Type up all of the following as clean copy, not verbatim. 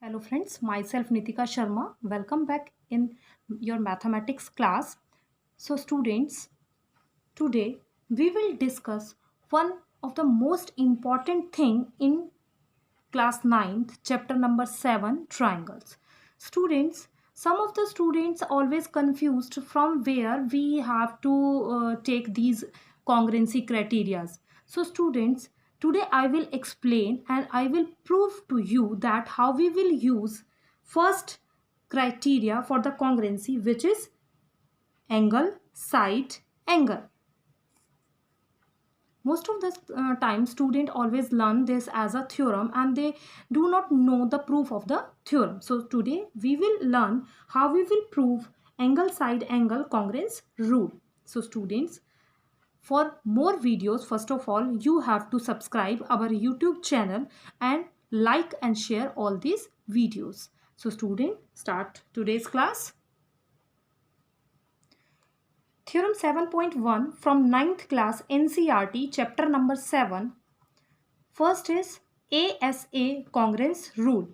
Hello friends, myself Nitika Sharma. Welcome back in your mathematics class. So students, today we will discuss one of the most important thing in class 9th, chapter number 7, triangles. Students, some of the students always confused from where we have to take these congruency criterias. So students, today I will explain and I will prove to you that how we will use first criteria for the congruency, which is angle, side, angle. Most of the time student always learn this as a theorem and they do not know the proof of the theorem. So today we will learn how we will prove angle side angle congruence rule. So students, for more videos, first of all you have to subscribe our YouTube channel and like and share all these videos. So student, start today's class. Theorem 7.1 from 9th class NCERT, chapter number 7. First is ASA congruence rule.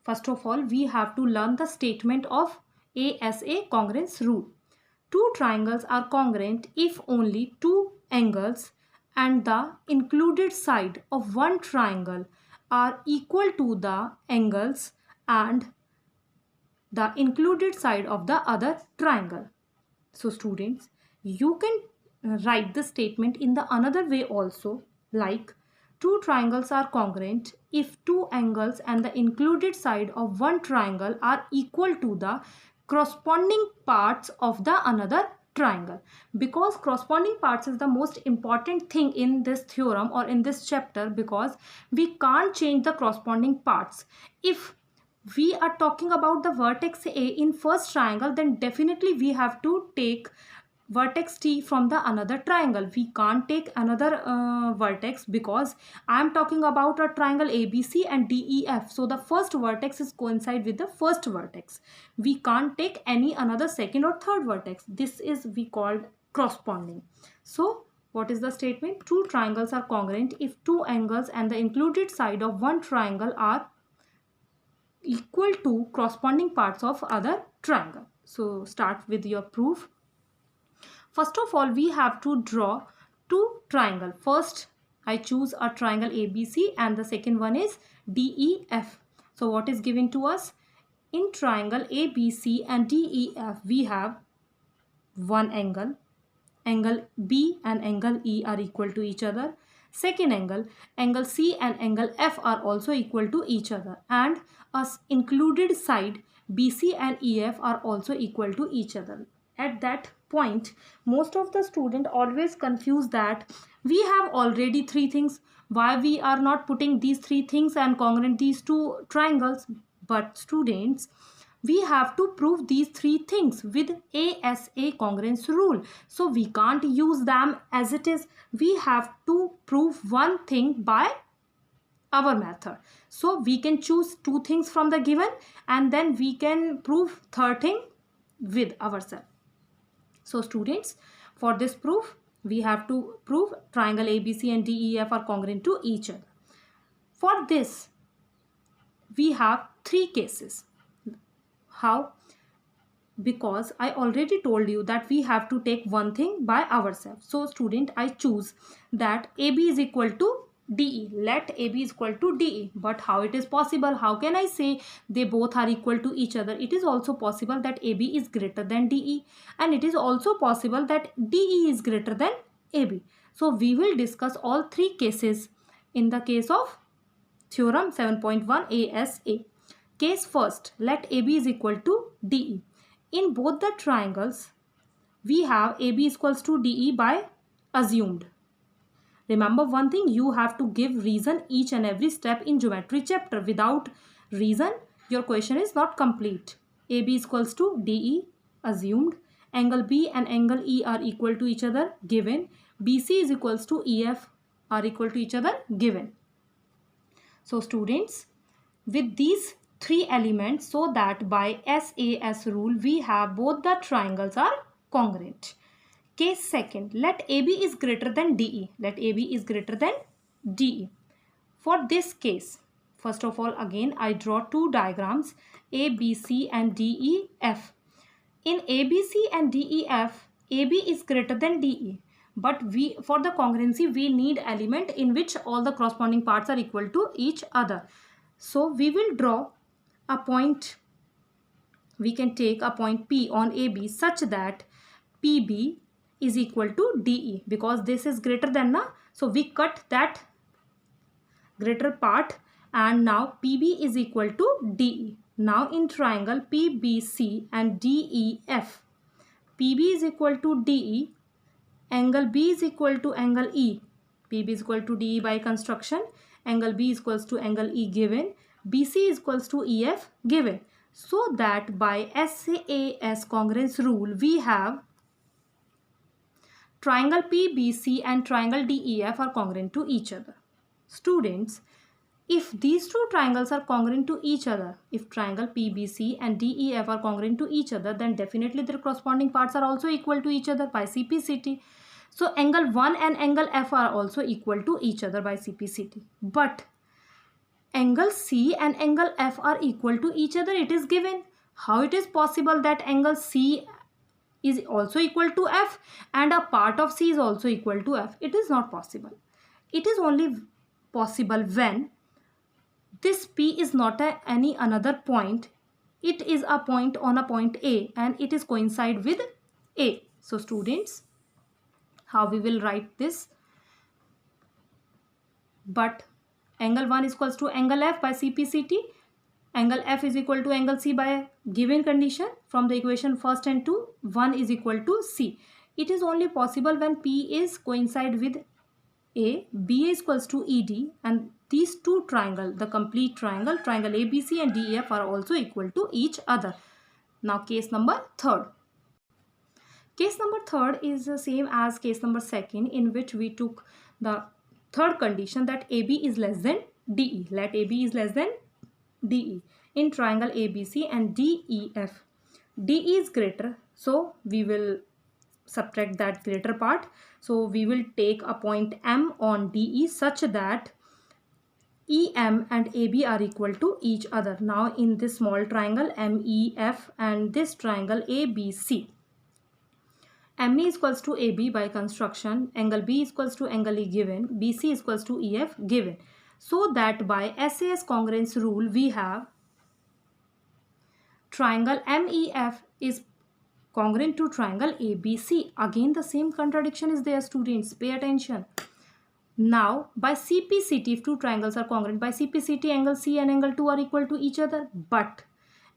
First of all, we have to learn the statement of ASA congruence rule. Two triangles are congruent if only two angles and the included side of one triangle are equal to the angles and the included side of the other triangle. So students, you can write the statement in the another way also, like two triangles are congruent if two angles and the included side of one triangle are equal to the corresponding parts of the another triangle. Because corresponding parts is the most important thing in this theorem or in this chapter, because we can't change the corresponding parts. If we are talking about the vertex A in first triangle, then definitely we have to take vertex T from the another triangle. We can't take another vertex, because I am talking about a triangle ABC and DEF. So the first vertex is coincide with the first vertex. We can't take any another second or third vertex. This is we called corresponding. So what is the statement? Two triangles are congruent if two angles and the included side of one triangle are equal to corresponding parts of other triangle. So start with your proof. First of all, we have to draw two triangle. First, I choose a triangle ABC and the second one is DEF. So what is given to us? In triangle ABC and DEF, we have one angle. Angle B and angle E are equal to each other. Second angle C and angle F are also equal to each other, and a included side BC and EF are also equal to each other. At that point, most of the student always confuse that we have already three things. Why we are not putting these three things and congruent these two triangles? But students, we have to prove these three things with ASA congruence rule. So we can't use them as it is. We have to prove one thing by our method. So we can choose two things from the given and then we can prove third thing with ourselves. So students, for this proof, we have to prove triangle ABC and DEF are congruent to each other. For this, we have three cases. How? Because I already told you that we have to take one thing by ourselves. So student, I choose that AB is equal to DE. Let AB is equal to DE. But how it is possible? How can I say they both are equal to each other? It is also possible that AB is greater than DE, and it is also possible that DE is greater than AB. So we will discuss all three cases in the case of theorem 7.1 ASA. Case first, let AB is equal to DE. In both the triangles, we have AB is equals to DE by assumed. Remember one thing, you have to give reason each and every step in geometry chapter. Without reason, your question is not complete. AB is equals to DE, assumed. Angle B and angle E are equal to each other, given. BC is equals to EF are equal to each other, given. So students, with these three elements, so that by SAS rule we have both the triangles are congruent. Case second, let AB is greater than DE. Let AB is greater than DE. For this case, First of all, again I draw two diagrams, A, B, C and D, E, F. In A, B, C and D, E, F, AB is greater than DE. But for the congruency, we need element in which all the corresponding parts are equal to each other. So we will draw a point, we can take a point P on AB such that PB is equal to DE, because this is greater than na. So we cut that greater part and now PB is equal to DE. Now in triangle PBC and DEF, PB is equal to DE, angle B is equal to angle E. PB is equal to DE by construction, angle B is equals to angle E given, BC is equals to EF given. So that by SAS congruence rule, we have triangle PBC and triangle DEF are congruent to each other. Students, if these two triangles are congruent to each other, if triangle PBC and DEF are congruent to each other, then definitely their corresponding parts are also equal to each other by CPCT. So angle 1 and angle F are also equal to each other by CPCT. But angle C and angle F are equal to each other, it is given. How it is possible that angle C is also equal to F and a part of C is also equal to F? It is not possible. It is only possible when this P is not any another point. It is a point on a point A and it is coincide with A. So students, how we will write this? But angle 1 is equals to angle F by CPCT. Angle F is equal to angle C by given condition from the equation first and 2. 1 is equal to C. It is only possible when P is coincide with A, B is equals to ED, and these two triangles, the complete triangle, triangle ABC and DEF are also equal to each other. Now case number third. Case number third is the same as case number second, in which we took the third condition that AB is less than DE. Let AB is less than DE in triangle ABC and DEF. DE is greater, so we will subtract that greater part. So we will take a point M on DE such that EM and AB are equal to each other. Now in this small triangle MEF and this triangle ABC, ME is equals to AB by construction, angle B is equals to angle E given, BC is equals to EF given. So that by SAS congruence rule, we have triangle MEF is congruent to triangle ABC. Again the same contradiction is there, students, pay attention. Now by CPCT, if two triangles are congruent, by CPCT angle C and angle 2 are equal to each other, but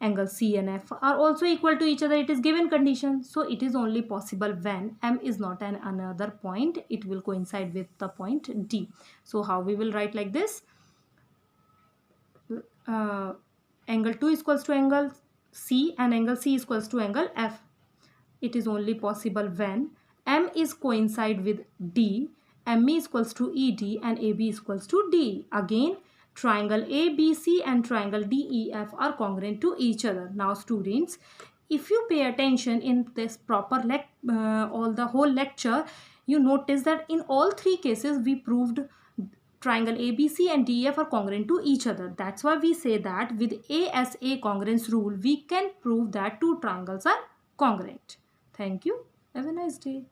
angle C and F are also equal to each other. It is given condition. So it is only possible when M is not another point. It will coincide with the point D. So how we will write like this? Angle 2 is equals to angle C and angle C is equals to angle F. It is only possible when M is coincide with D, ME is equals to ED and AB is equals to DE. Again, triangle ABC and triangle DEF are congruent to each other. Now students, if you pay attention in this proper the whole lecture, you notice that in all three cases we proved triangle ABC and DEF are congruent to each other. That's why we say that with ASA congruence rule, we can prove that two triangles are congruent. Thank you. Have a nice day.